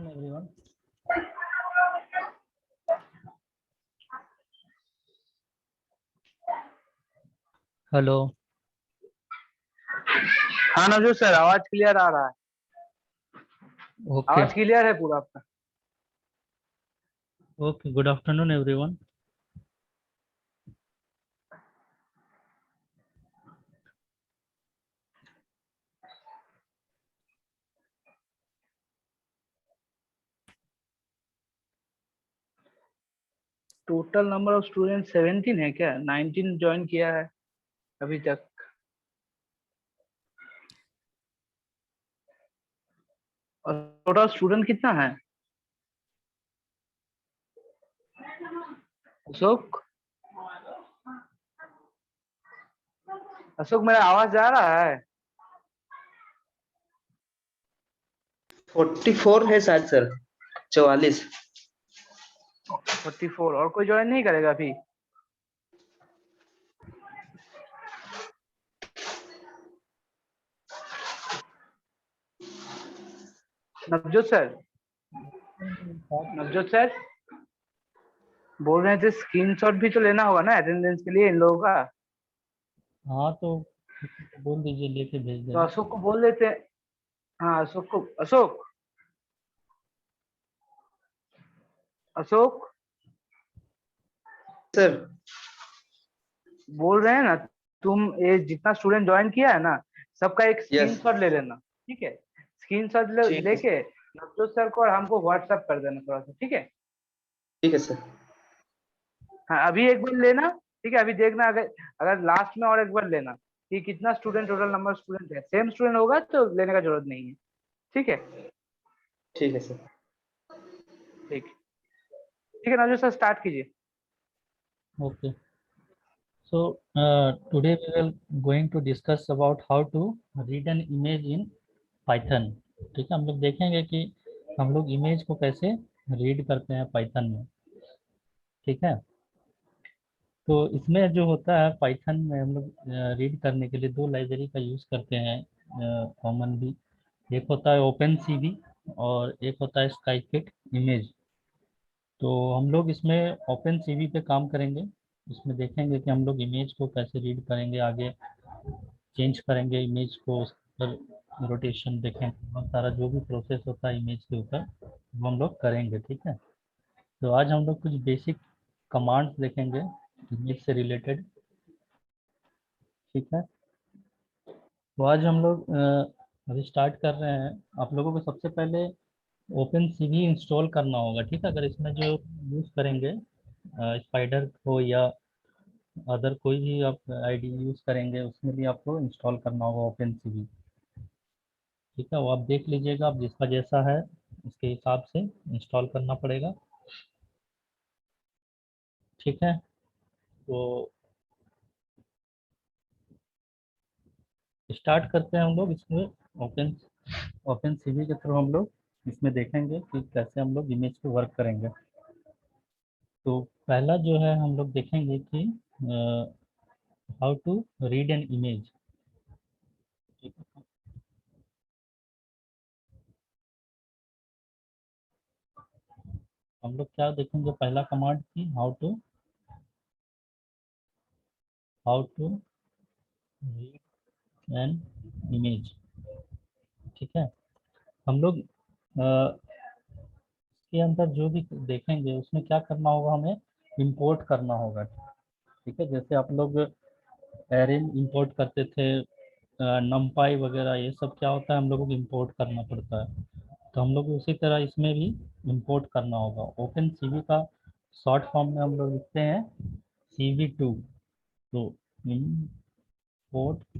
everyone. Hello. हाँ Navjot sir, आवाज clear आ रहा है। ओके आवाज क्लियर है पूरा आपका। Okay, good afternoon everyone. Total number of student 17 है क्या? 19 ज्वाइन किया है अभी तक। और टोटल स्टूडेंट कितना है? अशोक, अशोक मेरा आवाज आ रहा है? 44 है शायद सर, 44। 44। और कोई ज्वाइन नहीं करेगा अभी? नवजोत सर, नवजोत सर बोल रहे थे स्क्रीनशॉट भी तो लेना होगा ना अटेंडेंस के लिए इन लोगों का। हाँ तो बोल दीजिए, लेके भेज तो देना। अशोक को बोल देते हैं। हाँ अशोक को, अशोक, अशोक सर बोल रहे हैं ना, तुम ये जितना स्टूडेंट ज्वाइन किया है ना, सबका एक यस, स्क्रीनशॉट ले लेना। ठीक है, स्क्रीनशॉट ठीक है, लेके नवजोत सर को और हमको व्हाट्सएप कर देना थोड़ा सा। ठीक है, ठीक है सर। हाँ अभी एक बार लेना। ठीक है, अभी देखना, अगर अगर लास्ट में और एक बार लेना कि कितना स्टूडेंट, टोटल नंबर स्टूडेंट है। सेम स्टूडेंट होगा तो लेने का जरूरत नहीं है। ठीक है, ठीक है सर। ठीक, ठीक है नवजोत सर स्टार्ट कीजिए। Okay, so today we will going to discuss about how to read an image in Python। ठीक है, हम लोग देखेंगे कि हम लोग इमेज को कैसे रीड करते हैं पाइथन में। ठीक है, तो इसमें जो होता है पाइथन में हम लोग रीड करने के लिए दो लाइब्रेरी का यूज़ करते हैं कॉमनली। एक होता है ओपन सीवी और एक होता है स्काईकिट इमेज। तो हम लोग इसमें ओपन सीवी पे काम करेंगे। इसमें देखेंगे कि हम लोग इमेज को कैसे रीड करेंगे, आगे चेंज करेंगे इमेज को, उस पर रोटेशन देखेंगे, बहुत सारा जो भी प्रोसेस होता है इमेज के ऊपर वो हम लोग करेंगे। ठीक है, तो आज हम लोग कुछ बेसिक कमांड्स देखेंगे इमेज से रिलेटेड। ठीक है, तो आज हम लोग अभी स्टार्ट कर रहे हैं। आप लोगों को सबसे पहले ओपन सीवी इंस्टॉल करना होगा। ठीक है, अगर इसमें जो यूज़ करेंगे स्पाइडर को या अदर कोई भी आप आईडी यूज़ करेंगे उसमें भी आपको इंस्टॉल करना होगा ओपन सीवी। ठीक है, वो आप देख लीजिएगा, आप जिसका जैसा है उसके हिसाब से इंस्टॉल करना पड़ेगा। ठीक है, तो स्टार्ट करते हैं हम लोग इसमें। ओपन ओपन सीवी के थ्रू हम लोग इसमें देखेंगे कि कैसे हम लोग इमेज पे वर्क करेंगे। तो पहला जो है हम लोग देखेंगे कि how to read an image. हम लोग क्या देखेंगे, पहला कमांड की how to read an image. ठीक है, हम लोग के अंदर जो भी देखेंगे उसमें क्या करना होगा, हमें इंपोर्ट करना होगा। ठीक है, जैसे आप लोग एरे इंपोर्ट करते थे, नमपाई वगैरह, ये सब क्या होता है हम लोगों को इंपोर्ट करना पड़ता है। तो हम लोग को उसी तरह इसमें भी इंपोर्ट करना होगा। ओपन सीवी का शॉर्ट फॉर्म में हम लोग लिखते हैं CV2। तो इंपोर्ट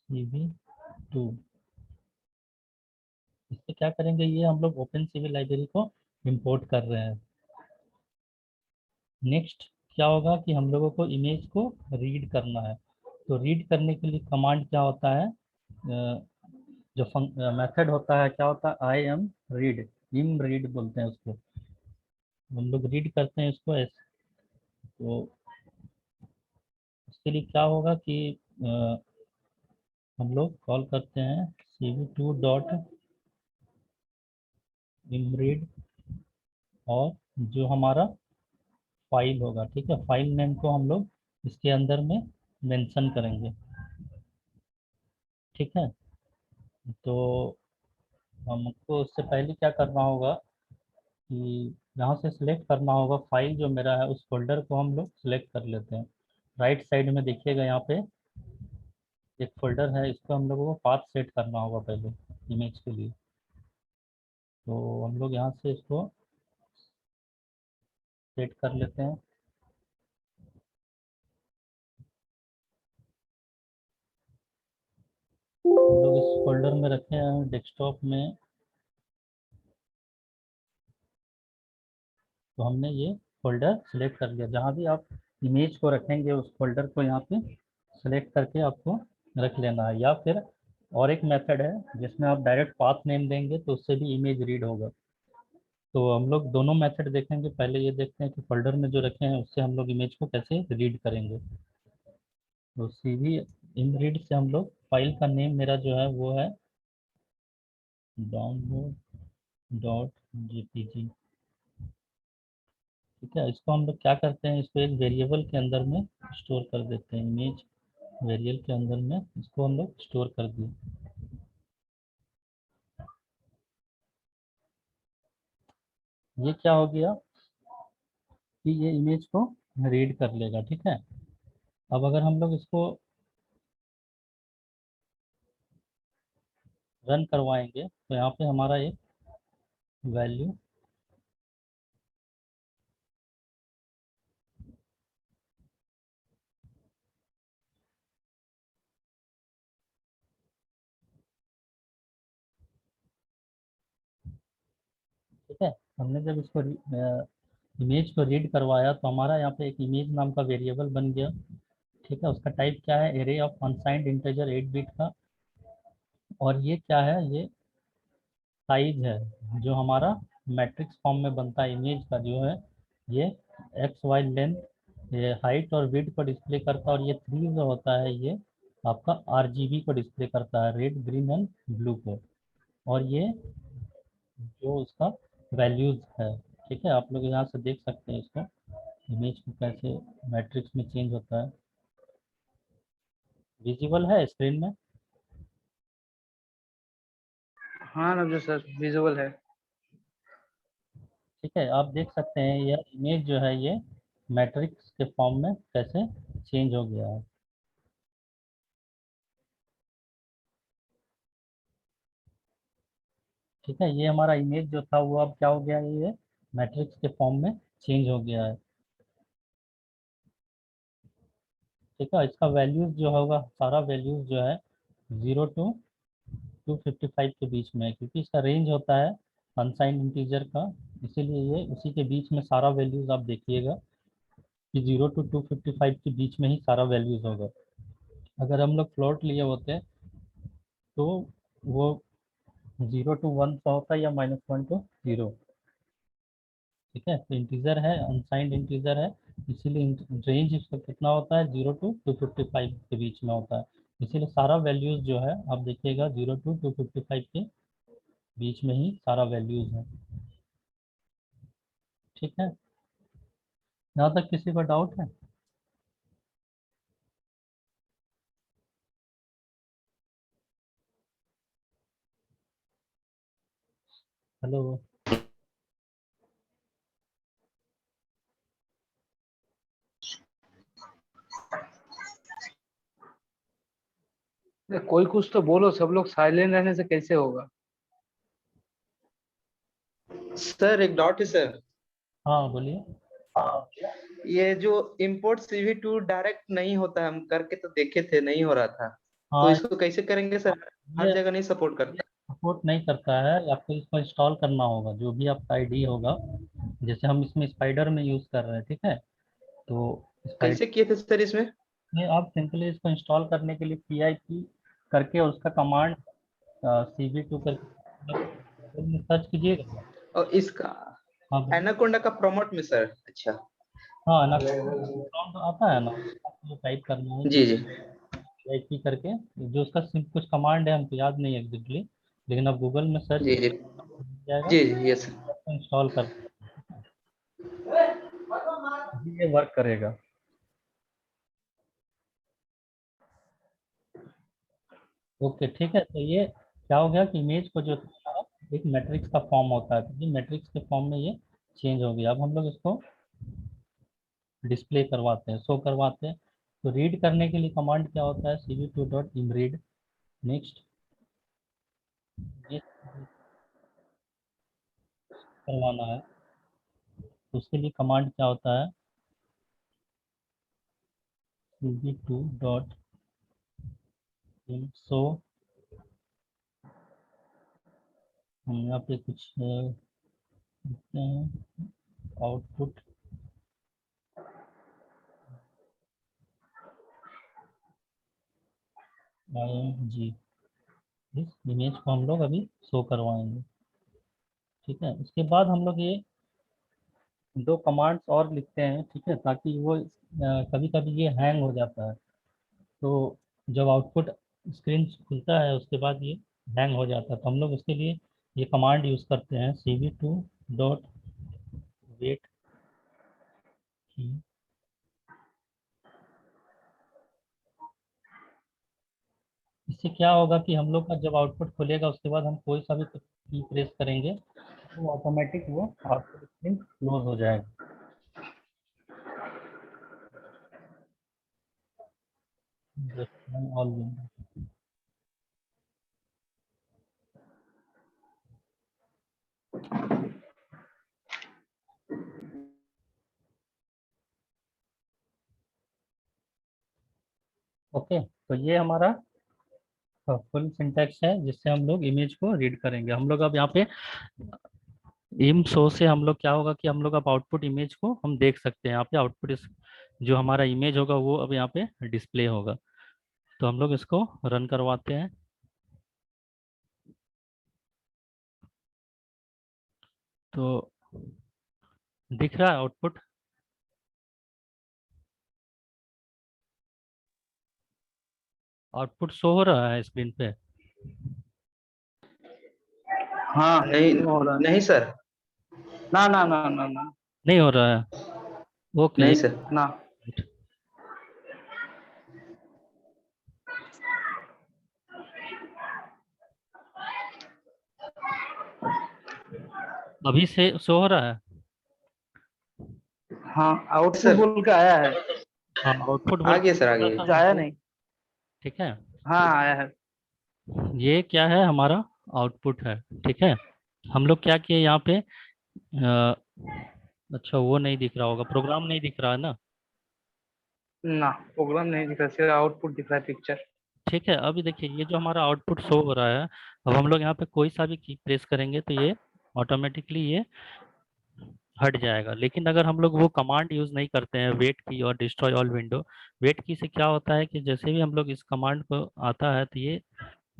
CV2। इससे क्या करेंगे, ये हम लोग ओपन CV लाइब्रेरी को इंपोर्ट कर रहे हैं। नेक्स्ट क्या होगा कि हम लोगों को इमेज को रीड करना है। तो रीड करने के लिए कमांड क्या होता है, जो मेथड होता है क्या होता है, आई एम रीड, इम रीड बोलते हैं उसको। हम लोग रीड करते हैं इसको ऐसे। तो उसके लिए क्या होगा कि हम लोग कॉल करते हैं CV2 डॉट इम रीड, और जो हमारा फाइल होगा, ठीक है, फाइल नेम को हम लोग इसके अंदर में मेंशन करेंगे। ठीक है, तो हमको उससे पहले क्या करना होगा कि यहाँ से सिलेक्ट करना होगा फाइल जो मेरा है, उस फोल्डर को हम लोग सिलेक्ट कर लेते हैं। राइट साइड में देखिएगा यहाँ पे एक फोल्डर है, इसको हम लोगों को पाथ सेट करना होगा पहले इमेज के लिए। तो हम लोग यहाँ से इसको सेट कर लेते हैं। हम लोग इस फोल्डर में रखे हैं डेस्कटॉप में। तो हमने ये फोल्डर सेलेक्ट कर लिया। जहाँ भी आप इमेज को रखेंगे उस फोल्डर को यहाँ पे सेलेक्ट करके आपको रख लेना है। या फिर और एक मेथड है जिसमें आप डायरेक्ट पाथ नेम देंगे तो उससे भी इमेज रीड होगा। तो हम लोग दोनों मेथड देखेंगे। पहले ये देखते हैं कि फोल्डर में जो रखे हैं उससे हम लोग इमेज को कैसे रीड करेंगे। तो CV इन रीड से हम लोग, फाइल का नेम मेरा जो है वो है download.jpg। ठीक है, इसको हम लोग क्या करते हैं, इसको एक वेरिएबल के अंदर में स्टोर कर देते हैं। इमेज वेरिएबल के अंदर में इसको हम लोग स्टोर कर दिए। ये क्या हो गया कि ये इमेज को रीड कर लेगा। ठीक है, अब अगर हम लोग इसको रन करवाएंगे तो यहाँ पे हमारा एक वैल्यू, ठीक है, हमने जब इसको इमेज को रीड करवाया तो हमारा यहाँ पे एक इमेज नाम का वेरिएबल बन गया। ठीक है, उसका टाइप क्या है, array of unsigned integer 8 bit का। और ये क्या है, ये साइज है जो हमारा मैट्रिक्स फॉर्म में बनता है इमेज का जो है। ये एक्स वाई लेंथ, ये हाइट और विड्थ को डिस्प्ले करता है। और ये 3 जो होता है ये आपका RGB को डिस्प्ले करता है, रेड ग्रीन एंड ब्लू को। और ये जो उसका वैल्यूज है। ठीक है, आप लोग यहाँ से देख सकते हैं इसको, इमेज को कैसे मैट्रिक्स में चेंज होता है। विजिबल है स्क्रीन में। हाँ नवजोत सर, विजुअल है। ठीक है, आप देख सकते हैं यह इमेज जो है ये मैट्रिक्स के फॉर्म में कैसे चेंज हो गया है। ठीक है, ये हमारा इमेज जो था वो अब क्या हो गया है, ये मैट्रिक्स के फॉर्म में चेंज हो गया है। ठीक है, इसका वैल्यूज जो होगा, सारा वैल्यूज जो है 0 to 255 के बीच में है, क्योंकि इसका रेंज होता है अनसाइंड इंटीजर का। इसीलिए ये उसी के बीच में सारा वैल्यूज आप देखिएगा कि 0 to 255 के बीच में ही सारा वैल्यूज होगा। अगर हम लोग फ्लोट लिए होते तो वो 0 to 1 का होता है या -1 to 0। ठीक है, तो इंटीजर है, अनसाइंड इंटीजर है, इसीलिए रेंज इसका कितना होता है, 0 to 255 के बीच में होता है। इसीलिए सारा वैल्यूज जो है आप देखिएगा 0 to 255 के बीच में ही सारा वैल्यूज है। ठीक है, यहाँ तक किसी को डाउट है? हेलो। कोई कुछ तो बोलो, सब लोग साइलेंट रहने से कैसे होगा। सर एक डाउट है सर। हाँ बोलिए। ये जो import CV2 डायरेक्ट नहीं होता है, हम करके तो देखे थे, नहीं हो रहा था। तो हाँ, इसको कैसे करेंगे सर? हर ये जगह नहीं सपोर्ट करता। सपोर्ट नहीं करता है, आपको इसको इंस्टॉल करना होगा, जो भी आपका आईडी होगा। जैसे हम इसमें स्पाइडर में यूज़ कर रहे हैं, ठीक है। तो स्पाइडर कैसे किए थे सर इसमें? में आप सिंपली इसको इंस्टॉल करने के लिए PIP करके उसका कमांड CV2 करके सर्च कीजिएगा। और इसका हाँ बोलिए। एनाकोंडा का प्रमोट में सर? अच्छा। हाँ ना, अकाउंट आता है ना, आपको टाइप करना है कि जी जी। PIP करके। जो उसका कुछ कमांड है, हमको याद नहीं है एग्जैक्टली, लेकिन आप गूगल में सर्च जी जी। जाएगा, जी जी यस सर। इंस्टॉल कर ये वर्क करेगा। ओके, ठीक है। तो ये क्या हो गया कि इमेज को जो था, एक मैट्रिक्स का फॉर्म होता है, तो ये मैट्रिक्स के फॉर्म में ये चेंज हो गया। अब हम लोग इसको डिस्प्ले करवाते हैं, शो करवाते हैं। तो रीड करने के लिए कमांड क्या होता है, CV2.imread। नेक्स्ट, ये करवाना है, तो उसके लिए कमांड क्या होता है, CV2.imShow। हम यहाँ पे कुछ लिखते हैं, आउटपुट IMG। इस इमेज को हम लोग अभी शो करवाएंगे, ठीक है। उसके बाद हम लोग ये दो कमांड्स और लिखते हैं, ठीक है, ताकि वो कभी कभी ये हैंग हो जाता है। तो जब आउटपुट स्क्रीन खुलता है उसके बाद ये हैंग हो जाता है, तो हम लोग उसके लिए ये कमांड यूज़ करते हैं, CV2.wait की। इससे क्या होगा कि हम लोग का जब आउटपुट खुलेगा उसके बाद हम कोई सा भी की प्रेस करेंगे तो ऑटोमेटिक वो आउटपुट स्क्रीन क्लोज हो जाएगा। All window. ओके, तो ये हमारा फुल सिंटैक्स है जिससे हम लोग इमेज को रीड करेंगे। हम लोग अब यहाँ पे इम शो से हम लोग क्या होगा कि हम लोग अब आउटपुट इमेज को हम देख सकते हैं। यहाँ पे आउटपुट इस जो हमारा इमेज होगा वो अब यहाँ पे डिस्प्ले होगा। तो हम लोग इसको रन करवाते हैं। तो दिख रहा है आउटपुट? आउटपुट शो हो रहा है स्क्रीन पे? हाँ नहीं हो रहा है। नहीं सर। ना ना ना ना ना नहीं हो रहा है? ओके, नहीं सर। ना। अभी से शो हो रहा है? हाँ आउटपुट सर बोल के आया है, हाँ, आउटपुट आ बोल गया सर, आ थोड़ा गया। सा जो आया वो, नहीं। ठीक है। हाँ आया है। ये क्या है, हमारा आउटपुट है, ठीक है। हम लोग क्या किए यहाँ पे अच्छा वो नहीं दिख रहा होगा, प्रोग्राम नहीं दिख रहा है ना? ना प्रोग्राम नहीं दिख रहा, सिर्फ आउटपुट दिख रहा है, पिक्चर। ठीक है, अभी देखिए ये जो हमारा आउटपुट शो हो रहा है, अब हम लोग यहाँ पे कोई सा भी की प्रेस करेंगे तो ये ऑटोमेटिकली ये हट जाएगा। लेकिन अगर हम लोग वो कमांड यूज़ नहीं करते हैं, वेट की और डिस्ट्रॉय ऑल विंडो, वेट की से क्या होता है कि जैसे भी हम लोग इस कमांड को आता है तो ये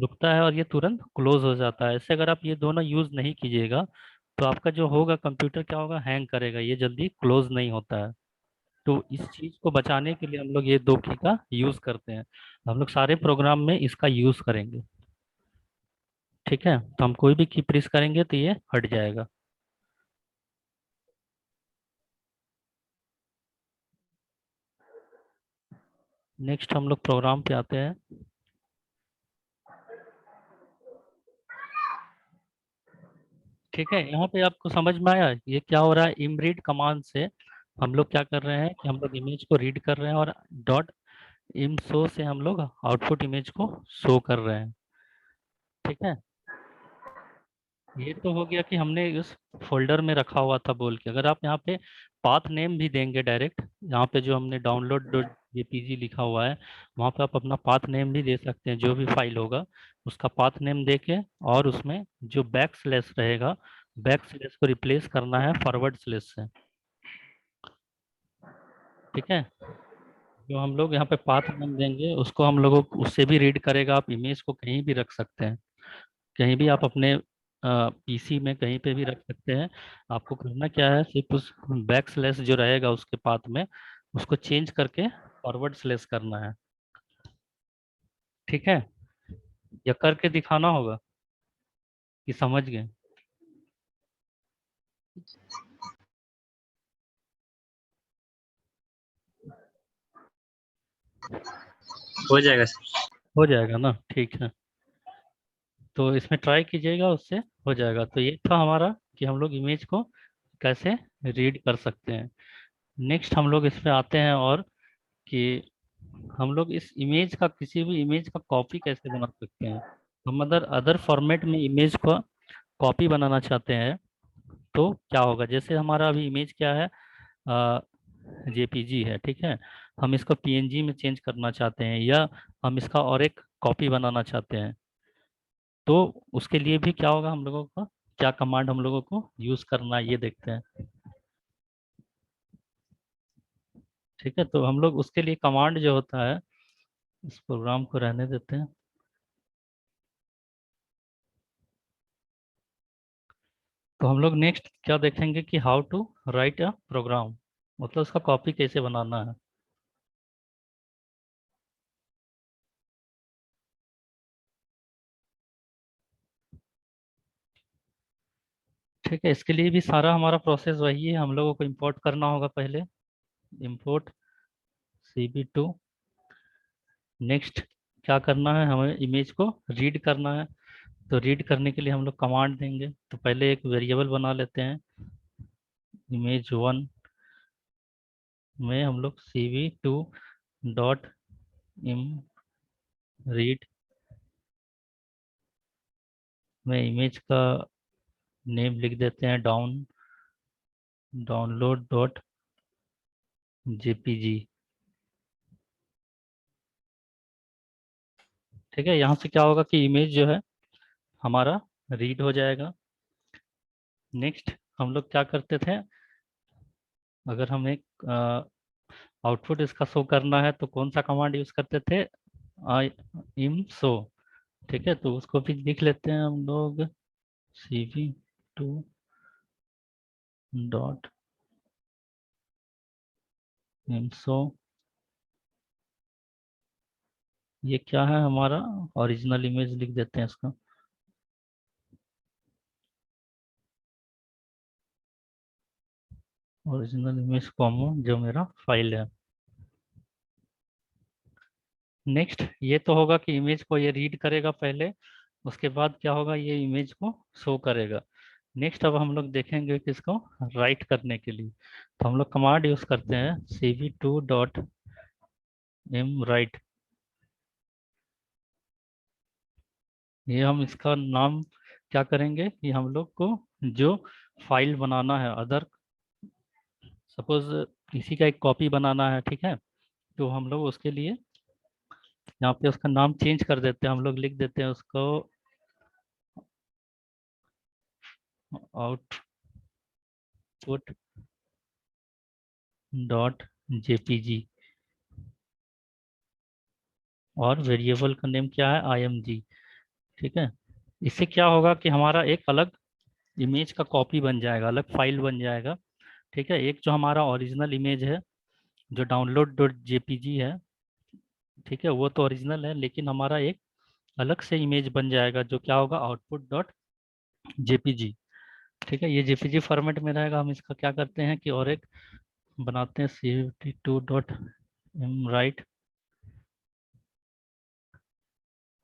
रुकता है और ये तुरंत क्लोज हो जाता है। ऐसे अगर आप ये दोनों यूज़ नहीं कीजिएगा तो आपका जो होगा कंप्यूटर क्या होगा, हैंग करेगा, ये जल्दी क्लोज नहीं होता है। तो इस चीज़ को बचाने के लिए हम लोग ये दो की का यूज़ करते हैं। हम लोग सारे प्रोग्राम में इसका यूज़ करेंगे, ठीक है। तो हम कोई भी की प्रेस करेंगे तो ये हट जाएगा। नेक्स्ट हम लोग प्रोग्राम पे आते हैं। ठीक है, यहाँ पे आपको समझ में आया ये क्या हो रहा है? इमरीड कमांड से हम लोग क्या कर रहे हैं कि हम लोग इमेज को रीड कर रहे हैं और डॉट इम शो से हम लोग आउटपुट इमेज को शो कर रहे हैं, ठीक है। ये तो हो गया कि हमने उस फोल्डर में रखा हुआ था बोल के। अगर आप यहाँ पे पाथ नेम भी देंगे डायरेक्ट, यहाँ पे जो हमने डाउनलोड डॉट जेपीजी लिखा हुआ है वहाँ पे आप अपना पाथ नेम भी दे सकते हैं, जो भी फाइल होगा उसका पाथ नेम दे के, और उसमें जो बैक स्लैश रहेगा, बैक स्लैश को रिप्लेस करना है फॉरवर्ड स्लैश से। ठीक है, जो हम लोग यहाँ पे पाथ नेम देंगे उसको हम लोगों को उससे भी रीड करेगा। आप इमेज को कहीं भी रख सकते हैं, कहीं भी आप अपने पीसी में कहीं पे भी रख सकते हैं। आपको करना क्या है, सिर्फ उस बैक स्लैश जो रहेगा उसके पाथ में उसको चेंज करके फॉरवर्ड स्लैश करना है। ठीक है, या करके दिखाना होगा कि समझ गए? हो जाएगा सर। हो जाएगा ना, ठीक है। तो इसमें ट्राई कीजिएगा, उससे हो जाएगा। तो ये था हमारा कि हम लोग इमेज को कैसे रीड कर सकते हैं। नेक्स्ट हम लोग इस पे आते हैं, और कि हम लोग इस इमेज का, किसी भी इमेज का कॉपी कैसे बना सकते हैं। हम अदर अदर फॉर्मेट में इमेज को कॉपी बनाना चाहते हैं तो क्या होगा, जैसे हमारा अभी इमेज क्या है, जेपीजी है, ठीक है। हम इसको पीएनजी में चेंज करना चाहते हैं, या हम इसका और एक कॉपी बनाना चाहते हैं, तो उसके लिए भी क्या होगा, हम लोगों का क्या कमांड हम लोगों को यूज करना है, ये देखते हैं। ठीक है, तो हम लोग उसके लिए कमांड जो होता है, इस प्रोग्राम को रहने देते हैं। तो हम लोग नेक्स्ट क्या देखेंगे कि how to write a program, मतलब उसका कॉपी कैसे बनाना है। ठीक है, इसके लिए भी सारा हमारा प्रोसेस वही है। हम लोगों को इंपोर्ट करना होगा पहले, इंपोर्ट cb2। नेक्स्ट क्या करना है, हमें इमेज को रीड करना है। तो रीड करने के लिए हम लोग कमांड देंगे। तो पहले एक वेरिएबल बना लेते हैं, image1 में हम लोग cv2 डॉट रीड में इमेज का नेम लिख देते हैं डाउनलोड डॉट जेपीजी। ठीक है, यहाँ से क्या होगा कि इमेज जो है हमारा रीड हो जाएगा। नेक्स्ट हम लोग क्या करते थे, अगर हम एक आउटपुट इसका शो करना है तो कौन सा कमांड यूज करते थे, आई इम शो। ठीक है, तो उसको भी लिख लेते हैं हम लोग, cv2 डॉट इम शो। ये क्या है, हमारा ओरिजिनल इमेज लिख देते हैं इसका। ओरिजिनल इमेज कॉमो जो मेरा फाइल है। नेक्स्ट ये तो होगा कि इमेज को ये रीड करेगा पहले, उसके बाद क्या होगा, ये इमेज को शो करेगा। नेक्स्ट अब हम लोग देखेंगे कि इसको राइट करने के लिए, तो हम लोग कमांड यूज करते हैं cv2 डॉट राइट। ये हम इसका नाम क्या करेंगे कि हम लोग को जो फाइल बनाना है, अदर सपोज किसी का एक कॉपी बनाना है, ठीक है, तो हम लोग उसके लिए यहाँ पे उसका नाम चेंज कर देते हैं। हम लोग लिख देते हैं उसको आउटपुट डॉट जेपीजी, और वेरिएबल का नेम क्या है, img। ठीक है, इससे क्या होगा कि हमारा एक अलग इमेज का कॉपी बन जाएगा, अलग फाइल बन जाएगा। ठीक है, एक जो हमारा ओरिजिनल इमेज है जो डाउनलोड डॉट जेपीजी है, ठीक है, वो तो ओरिजिनल है, लेकिन हमारा एक अलग से इमेज बन जाएगा जो क्या होगा, आउटपुट डॉट जेपीजी। ठीक है, ये जेपीजी फॉर्मेट में रहेगा। हम इसका क्या करते हैं कि और एक बनाते हैं, cv2 डॉट राइट।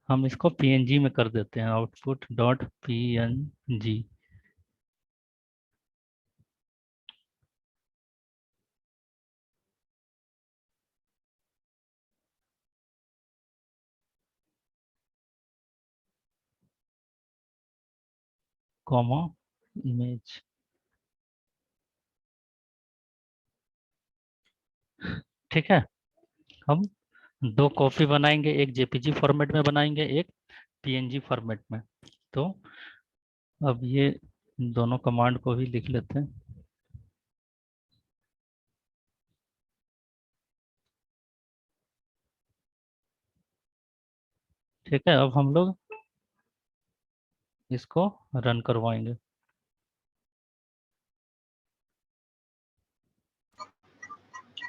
हम इसको पीएनजी में कर देते हैं, output dot PNG. Comma image. ठीक है, हम दो कॉपी बनाएंगे, एक जेपीजी फॉर्मेट में बनाएंगे, एक पीएनजी फॉर्मेट में। तो अब ये दोनों कमांड को भी लिख लेते हैं। ठीक है, अब हम लोग इसको रन करवाएंगे।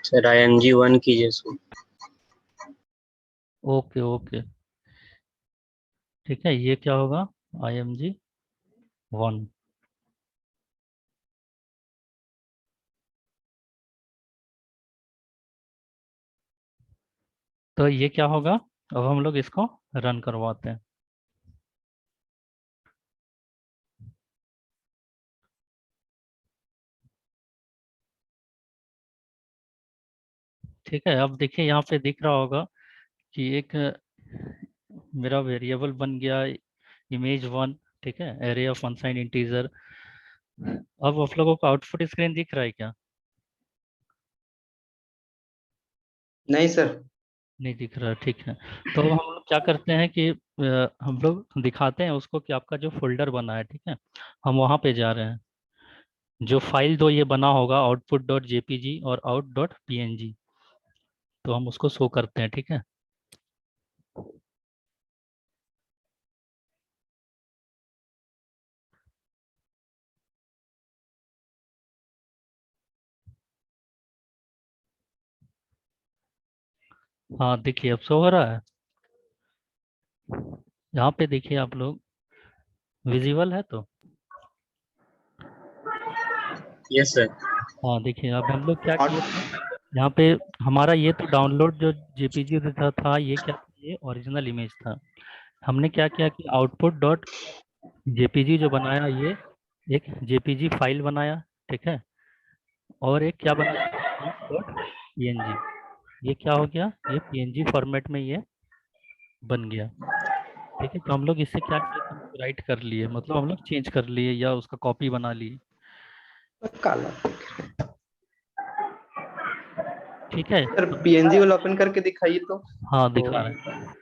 सर IMG1 कीजिए सर। ओके ओके, ठीक है, ये क्या होगा, IMG1। तो ये क्या होगा, अब हम लोग इसको रन करवाते हैं। ठीक है, अब देखिए यहाँ पे दिख रहा होगा कि एक मेरा वेरिएबल बन गया image1। ठीक है, एरे ऑफ अनसाइंड इंटीजर। अब आप लोगों को आउटपुट स्क्रीन दिख रहा है क्या? नहीं सर। नहीं दिख रहा, ठीक है। तो अब हम लोग क्या करते हैं कि हम लोग दिखाते हैं उसको कि आपका जो फोल्डर बना है, ठीक है, हम वहाँ पे जा रहे हैं। जो फाइल दो ये बना होगा output.jpg और out.png, तो हम उसको शो करते हैं। ठीक है, हाँ देखिए अब शो हो रहा है। यहाँ पे देखिए आप लोग, विजिबल है तो। Yes sir. हाँ देखिए, अब हम लोग क्या किए थे, यहाँ पे हमारा ये तो डाउनलोड जो जेपीजी था ये क्या था, ये ओरिजिनल इमेज था। हमने क्या किया कि आउटपुट डॉट जेपीजी जो बनाया, ये एक जेपीजी फाइल बनाया। ठीक है, और एक क्या बनाया, डॉट पीएनजी। ये क्या हो गया, ये पीएनजी फॉर्मेट में ये बन गया। ठीक है, तो हम लोग इससे क्या किया, राइट कर लिए, मतलब हम लोग चेंज कर लिए या उसका कॉपी बना लिए। काला ठीक है, सर, पीएनजी वाला ओपन करके दिखाइए तो। हाँ दिखा रहे हैं।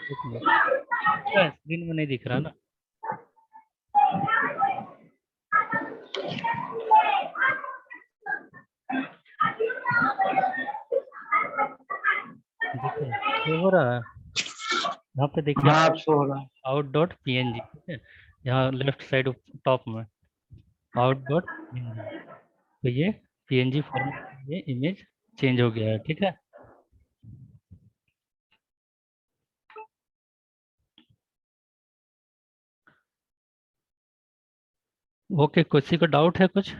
एक मिनट, अच्छा स्क्रीन में नहीं दिख रहा ना। देखिए शो हो रहा है, यहाँ पे देखिए हाँ अब शो हो रहा है। Out dot P N G. ठीक है, यहाँ लेफ्ट साइड टॉप में आउट डॉट पीएनजी। तो ये पीएनजी फॉर्मेट में ये इमेज चेंज हो गया है। ठीक है, ओके, किसी को डाउट है कुछ?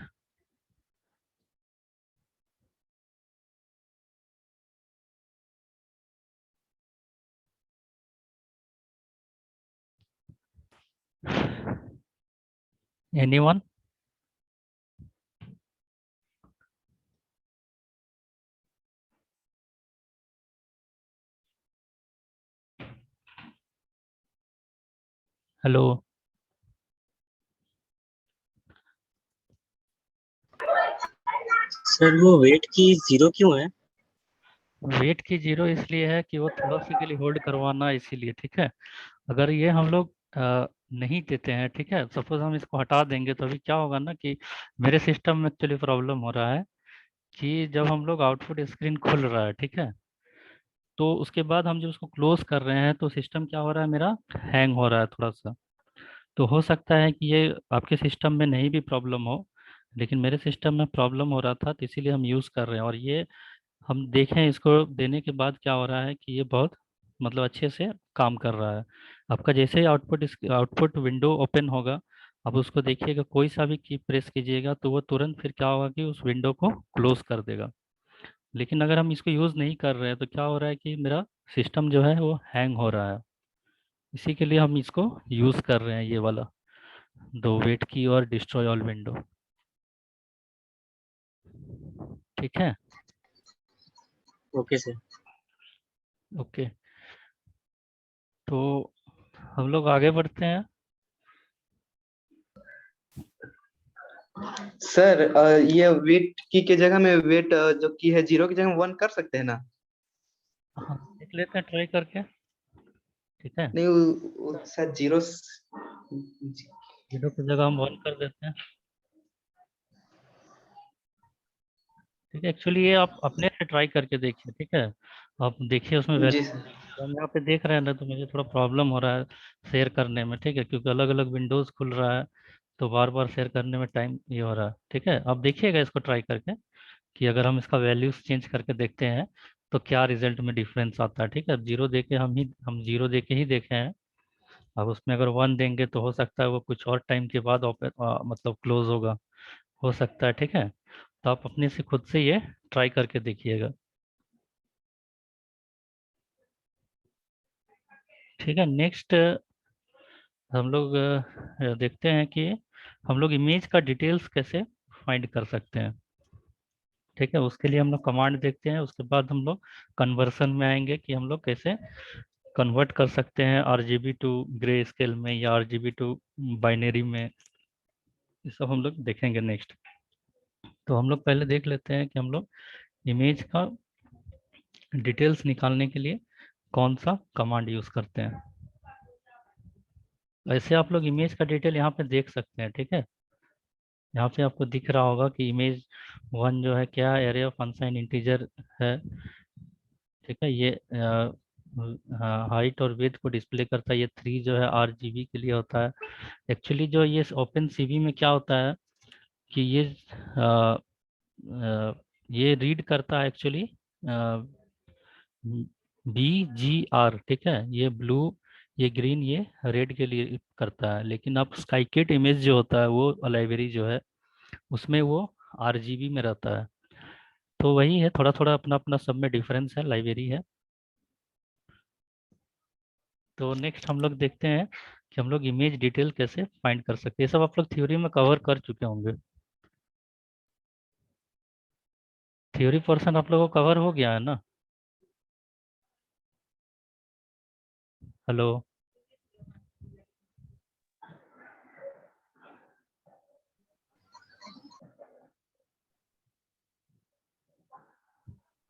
एनीवन? हेलो, सर वो वेट की 0 क्यों है? वेट की जीरो इसलिए है कि वो थोड़ा सा के लिए होल्ड करवाना है, इसीलिए। ठीक है, अगर ये हम लोग नहीं देते हैं, ठीक है, सपोज हम इसको हटा देंगे, तो अभी क्या होगा ना कि मेरे सिस्टम में एक्चुअली प्रॉब्लम हो रहा है कि जब हम लोग आउटपुट स्क्रीन खुल रहा है, ठीक है, तो उसके बाद हम जब उसको क्लोज कर रहे हैं तो सिस्टम क्या हो रहा है, मेरा हैंग हो रहा है थोड़ा सा। तो हो सकता है कि ये आपके सिस्टम में नहीं भी प्रॉब्लम हो, लेकिन मेरे सिस्टम में प्रॉब्लम हो रहा था, तो इसीलिए हम यूज़ कर रहे हैं। और ये हम देखें, इसको देने के बाद क्या हो रहा है कि ये बहुत मतलब अच्छे से काम कर रहा है। आपका जैसे ही आउटपुट विंडो ओपन होगा, आप उसको देखिएगा, कोई सा भी की प्रेस कीजिएगा तो वो तुरंत फिर क्या होगा कि उस विंडो को क्लोज कर देगा। लेकिन अगर हम इसको यूज़ नहीं कर रहे हैं तो क्या हो रहा है कि मेरा सिस्टम जो है वो हैंग हो रहा है। इसी के लिए हम इसको यूज़ कर रहे हैं, ये वाला दो वेट की और डिस्ट्रॉय ऑल विंडो। ठीक है, ओके सर। ओके। तो हम लोग आगे बढ़ते हैं। सर ये वेट की के जगह में वेट जो की है 0 की जगह 1 कर सकते हैं ना? हाँ, देख लेते हैं ट्राई करके। ठीक है, नहीं शायद 0 जीरो की जगह हम 1 कर देते हैं। ठीक है, एक्चुअली ये आप अपने से ट्राई करके देखिए। ठीक है, आप देखिए उसमें जी वैल्यू। सर। हम यहाँ पे देख रहे हैं ना, तो मुझे थोड़ा प्रॉब्लम हो रहा है शेयर करने में। ठीक है, क्योंकि अलग अलग विंडोज खुल रहा है, तो बार बार शेयर करने में टाइम ये हो रहा है। ठीक है, आप देखिएगा इसको ट्राई करके कि अगर हम इसका वैल्यूज चेंज करके देखते हैं तो क्या रिजल्ट में डिफरेंस आता है। ठीक है, जीरो देके हम जीरो देके ही देखे हैं। अब उसमें अगर 1 देंगे तो हो सकता है वो कुछ और टाइम के बाद मतलब क्लोज होगा, हो सकता है। ठीक है, तो आप अपने से खुद से ये ट्राई करके देखिएगा। ठीक है, नेक्स्ट हम लोग देखते हैं कि हम लोग इमेज का डिटेल्स कैसे फाइंड कर सकते हैं। ठीक है, उसके लिए हम लोग कमांड देखते हैं, उसके बाद हम लोग कन्वर्सन में आएंगे कि हम लोग कैसे कन्वर्ट कर सकते हैं आरजीबी टू ग्रे स्केल में या आरजीबी टू बाइनरी में। ये सब हम लोग देखेंगे नेक्स्ट। तो हम लोग पहले देख लेते हैं कि हम लोग इमेज का डिटेल्स निकालने के लिए कौन सा कमांड यूज़ करते हैं। ऐसे आप लोग इमेज का डिटेल यहाँ पे देख सकते हैं। ठीक है, यहाँ पे आपको दिख रहा होगा कि इमेज 1 जो है क्या एरे ऑफ अनसाइन इंटीजर है। ठीक है, ये हाइट और विड्थ को डिस्प्ले करता है। ये 3 जो है आरजीबी के लिए होता है। एक्चुअली जो ये ओपन सीवी में क्या होता है कि अ, ये रीड करता है एक्चुअली BGR। ठीक है, ये ब्लू, ये ग्रीन, ये रेड के लिए करता है। लेकिन आप स्काईकिट इमेज जो होता है वो लाइब्रेरी जो है उसमें वो RGB में रहता है। तो वही है, थोड़ा थोड़ा अपना अपना सब में डिफरेंस है, लाइब्रेरी है। तो नेक्स्ट हम लोग देखते हैं कि हम लोग इमेज डिटेल कैसे फाइंड कर सकते हैं। ये सब आप लोग थ्योरी में कवर कर चुके होंगे। थ्योरी पोर्शन आप लोगों को कवर हो गया है ना? Hello,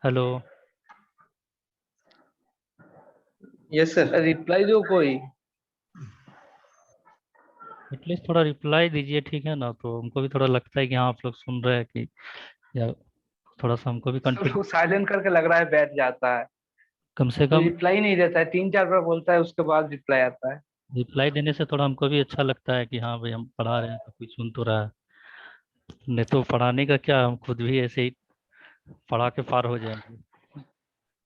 hello. Yes sir. Reply दो कोई। एटलीस्ट थोड़ा रिप्लाई दीजिए। ठीक है ना, तो हमको भी थोड़ा लगता है कि हाँ आप लोग सुन रहे हैं कि, या थोड़ा सा हमको भी कॉन्फिडेंस। वो साइलेंट करके लग रहा है बैठ जाता है। कम से कोई कम रिप्लाई नहीं देता है, 3-4 बार बोलता है उसके बाद रिप्लाई आता है। रिप्लाई देने से थोड़ा हमको भी अच्छा लगता है कि हाँ भाई हम पढ़ा रहे हैं तो कोई सुन तो रहा है। नहीं तो पढ़ाने का क्या, हम खुद भी ऐसे ही पढ़ा के पार हो जाएंगे।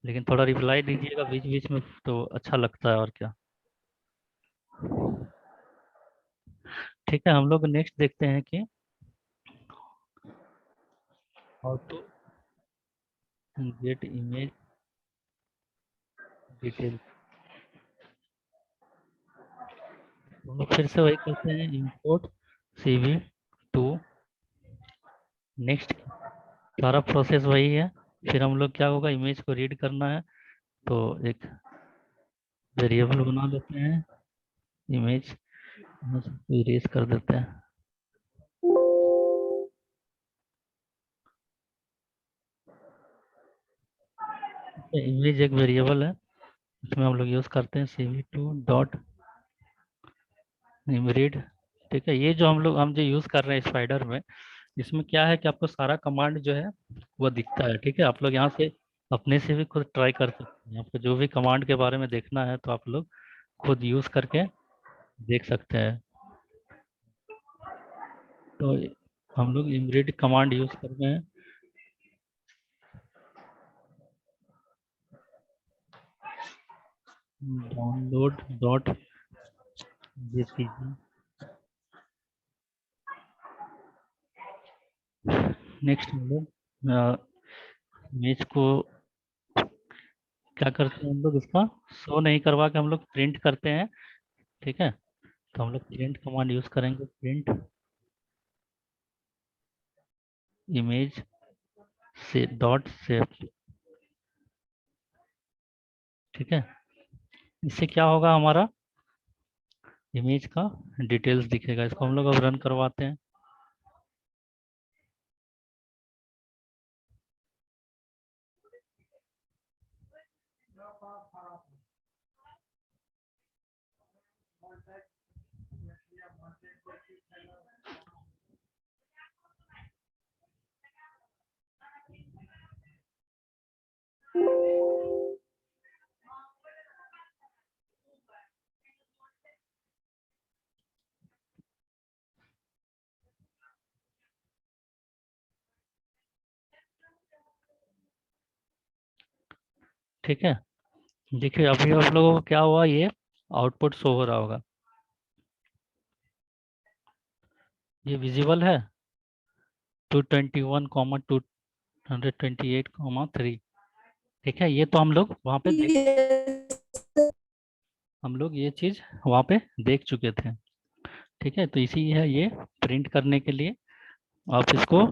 लेकिन थोड़ा रिप्लाई दीजिएगा बीच बीच में तो अच्छा लगता है, और क्या। ठीक है, हम लोग नेक्स्ट देखते हैं कि how to get image detail. हम लोग फिर से वही करते हैं, इंपोर्ट CV टू। नेक्स्ट, सारा प्रोसेस वही है। फिर हम लोग क्या होगा, इमेज को रीड करना है तो एक वेरिएबल बना लेते हैं इमेज, इरेज कर देते हैं। इमेज एक वेरिएबल है, इसमें हम लोग यूज़ करते हैं CV2 डॉट इमरीड। ठीक है, ये जो हम जो यूज़ कर रहे हैं स्पाइडर में, इसमें क्या है कि आपको सारा कमांड जो है वो दिखता है। ठीक है, आप लोग यहाँ से अपने से भी खुद ट्राई कर सकते हैं। आपको जो भी कमांड के बारे में देखना है तो आप लोग खुद यूज़ करके देख सकते हैं। तो हम लोग इमरीड कमांड यूज़ कर रहे हैं। Download dot JPG। नेक्स्ट हम लोग इमेज को क्या करते हैं, हम लोग इसका शो नहीं करवा के हम लोग प्रिंट करते हैं। ठीक है, तो हम लोग प्रिंट कमांड यूज करेंगे, प्रिंट इमेज से डॉट सेव। ठीक है, इससे क्या होगा, हमारा इमेज का डिटेल्स दिखेगा। इसको हम लोग अब रन करवाते हैं। ठीक है, देखिए अभी आप लोगों को क्या हुआ, ये आउटपुट शो हो रहा होगा, ये विजिबल है 221,228,3। ठीक है, ये तो हम लोग वहाँ पे हम लोग ये चीज वहाँ पे देख चुके थे। ठीक है, तो इसी है ये प्रिंट करने के लिए आप इसको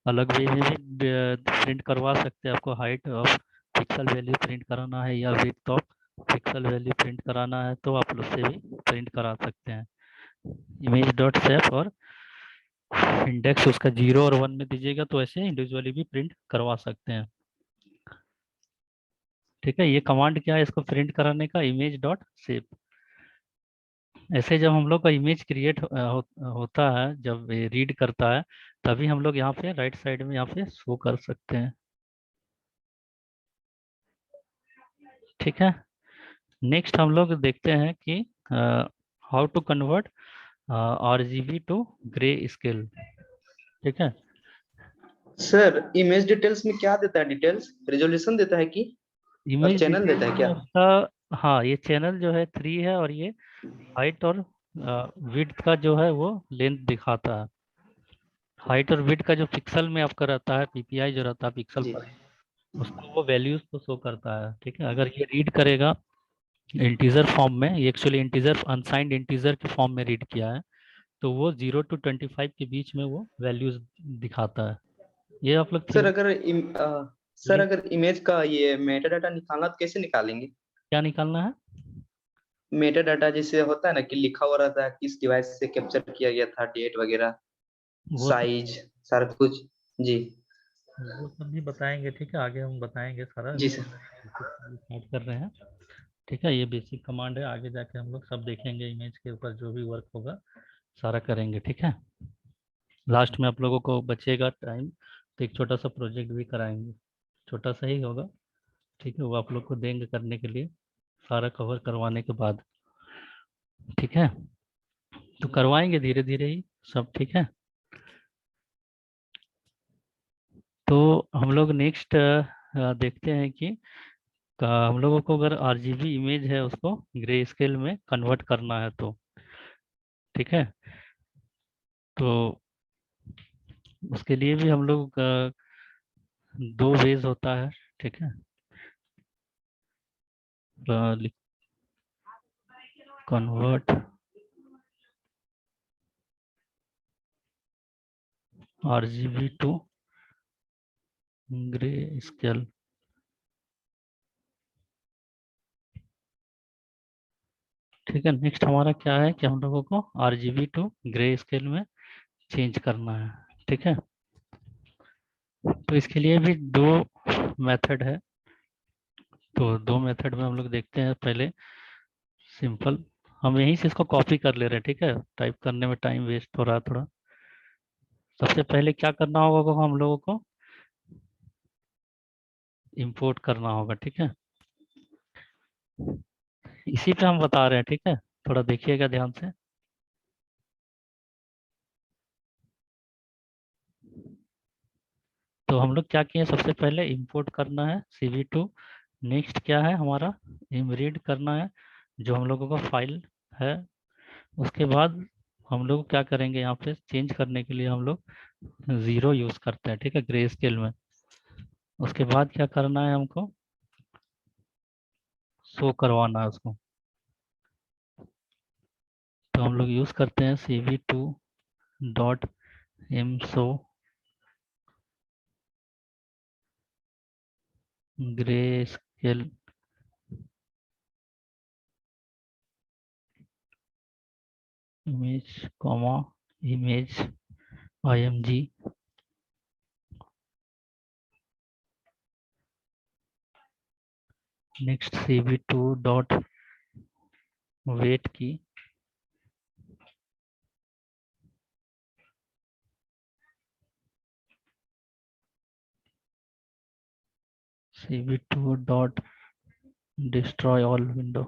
अलग वे में भी प्रिंट करवा सकते हैं। आपको height of pixel value print कराना है या width of pixel value print कराना है तो आप उससे भी प्रिंट करा सकते हैं। इमेज डॉट सेव और इंडेक्स उसका 0 और 1 में दीजिएगा तो ऐसे इंडिविजुअली भी प्रिंट करवा सकते हैं। ठीक है, ये कमांड क्या है इसको प्रिंट कराने का, इमेज डॉट सेव। ऐसे जब हम लोग का इमेज क्रिएट होता है, जब रीड करता है, तभी हम लोग यहाँ पे राइट साइड में यहाँ पे शो कर सकते हैं। ठीक है, नेक्स्ट हम लोग देखते हैं कि how to convert RGB to grey scale. ठीक है, सर इमेज डिटेल्स में क्या देता है, डिटेल्स रेजोल्यूशन देता है कि और इमेज चैनल देता है क्या? उसका, हाँ ये चैनल जो है 3 है और ये हाइट और विड्थ का जो है वो लेंथ दिखाता है। हाइट और विड्थ का जो पिक्सल में आपका रहता है, PPI जो रहता है पिक्सल जी पर, उसको वो वैल्यूज को शो करता है। ठीक है, अगर ये रीड करेगा इंटीजर फॉर्म में, ये एक्चुअली इंटीजर अनसाइंड इंटीजर के फॉर्म में रीड किया है, तो वो 0 to 25 के बीच में वो वैल्यूज दिखाता है। ये आप लोग सर, जी, अगर इमेज का ये मेटा डाटा निकालना तो कैसे निकालेंगे? क्या निकालना है? मेटा डाटा जैसे होता है ना कि लिखा हुआ रहता है किस डिवाइस से कैप्चर किया गया था, डेट वगैरह, वो सब साइज, सारा कुछ। जी वो सब भी बताएंगे। ठीक है, आगे हम बताएंगे सारा, जी अभी सर। स्टार्ट कर रहे हैं। ठीक है, ये बेसिक कमांड है, आगे जाके हम लोग सब देखेंगे, इमेज के ऊपर जो भी वर्क होगा सारा करेंगे। ठीक है, लास्ट में आप लोगों को बचेगा टाइम तो एक छोटा सा प्रोजेक्ट भी कराएंगे, छोटा सा ही होगा। ठीक है, वो आप लोग को देंगे करने के लिए, सारा कवर करवाने के बाद। ठीक है, तो करवाएंगे धीरे धीरे ही सब। ठीक है, तो हम लोग नेक्स्ट देखते हैं कि हम लोगों को अगर RGB इमेज है उसको ग्रे स्केल में कन्वर्ट करना है तो। ठीक है, तो उसके लिए भी हम लोग का 2 वेज होता है। ठीक है, convert RGB to grey scale. ठीक है, नेक्स्ट हमारा क्या है कि हम लोगों को RGB टू ग्रे स्केल में चेंज करना है। ठीक है, तो इसके लिए भी 2 मेथड है। तो 2 मेथड में हम लोग देखते हैं। पहले सिंपल, हम यहीं से इसको कॉपी कर ले रहे हैं। ठीक है, टाइप करने में टाइम वेस्ट हो रहा है थोड़ा। सबसे पहले क्या करना होगा, हम लोगों को इंपोर्ट करना होगा। ठीक है, इसी पे हम बता रहे हैं। ठीक है, थोड़ा देखिएगा ध्यान से। तो हम लोग क्या किए, सबसे पहले इंपोर्ट करना है CV2। नेक्स्ट क्या है हमारा, रीड करना है जो हम लोगों को फाइल है। उसके बाद हम लोग क्या करेंगे, यहाँ पे चेंज करने के लिए हम लोग 0 यूज करते हैं, ठीक है, ग्रे स्केल में। उसके बाद क्या करना है हमको, शो करवाना है उसको। तो हम लोग यूज करते हैं cv2.mshow grey scale image comma image img। Next cv2.weight की cv2.destroy all window।